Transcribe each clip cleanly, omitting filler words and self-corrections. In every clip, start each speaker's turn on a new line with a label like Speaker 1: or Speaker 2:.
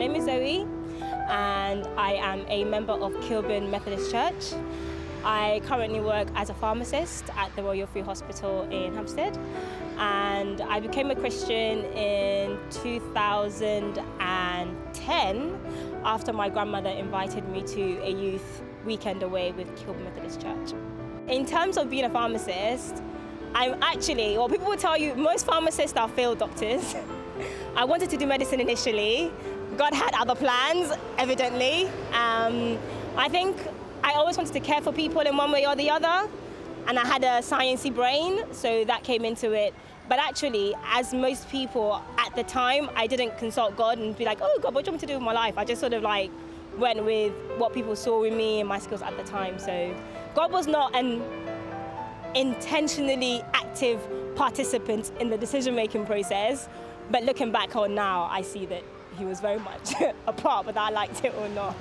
Speaker 1: name is Zoe, and I am a member of Kilburn Methodist Church. I currently work as a pharmacist at the Royal Free Hospital in Hampstead, and I became a Christian in 2010 after my grandmother invited me to a youth weekend away with Kilburn Methodist Church. In terms of being a pharmacist, people will tell you most pharmacists are failed doctors. I wanted to do medicine initially. God had other plans, evidently. I think I always wanted to care for people in one way or the other, and I had a sciencey brain, so that came into it. But actually, as most people at the time, I didn't consult God and be like, oh God, what do you want me to do with my life? I just sort of like went with what people saw in me and my skills at the time. So God was not an intentionally active participant in the decision-making process, but looking back on now, I see that he was very much a part, whether I liked it or not.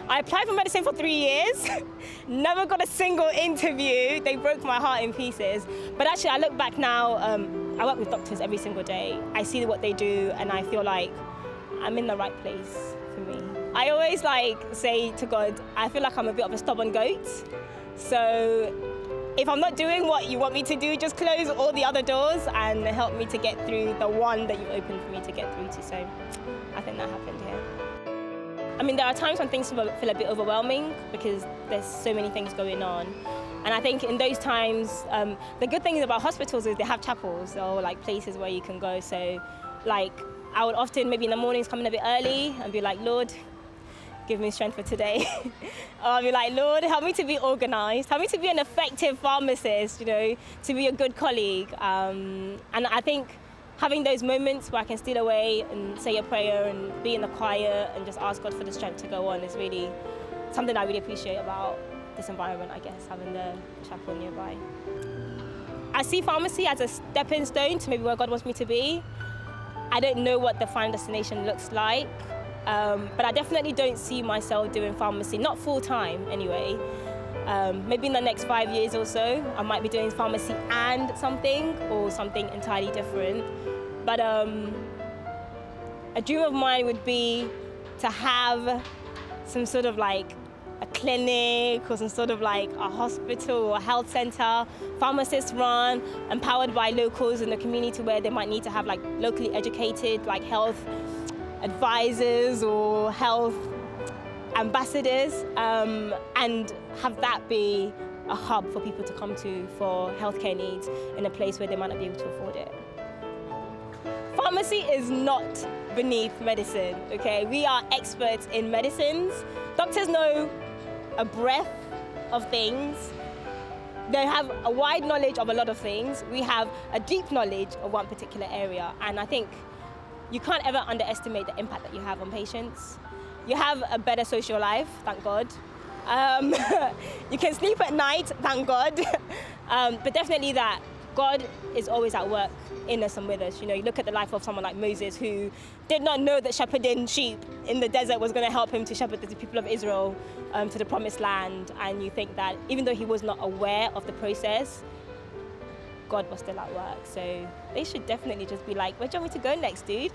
Speaker 1: I applied for medicine for 3 years, never got a single interview. They broke my heart in pieces. But actually, I look back now, I work with doctors every single day. I see what they do, and I feel like I'm in the right place for me. I always say to God, I feel like I'm a bit of a stubborn goat. So if I'm not doing what you want me to do, just close all the other doors and help me to get through the one that you've opened for me to get through to. So I think that happened here. I mean, there are times when things feel a bit overwhelming because there's so many things going on. And I think in those times, the good thing about hospitals is they have chapels or places where you can go. So I would often maybe in the mornings come in a bit early and be like, Lord, give me strength for today. I'll be like, Lord, help me to be organized, help me to be an effective pharmacist, to be a good colleague. And I think having those moments where I can steal away and say a prayer and be in the quiet and just ask God for the strength to go on is really something I really appreciate about this environment, I guess, having the chapel nearby. I see pharmacy as a stepping stone to maybe where God wants me to be. I don't know what the final destination looks like, but I definitely don't see myself doing pharmacy, not full time anyway. Maybe in the next 5 years or so, I might be doing pharmacy and something or something entirely different. But a dream of mine would be to have some sort of a clinic or some sort of a hospital or health center, pharmacists run, empowered by locals in the community where they might need to have locally educated health advisors or health ambassadors, and have that be a hub for people to come to for healthcare needs in a place where they might not be able to afford it. Pharmacy is not beneath medicine, okay? We are experts in medicines. Doctors know a breadth of things. They have a wide knowledge of a lot of things. We have a deep knowledge of one particular area, and I think you can't ever underestimate the impact that you have on patients. You have a better social life, thank God. You can sleep at night, thank God. But definitely that God is always at work in us and with us. You look at the life of someone like Moses, who did not know that shepherding sheep in the desert was going to help him to shepherd the people of Israel to the promised land. And you think that even though he was not aware of the process, God was still at work. So they should definitely just be like, where do you want me to go next, dude?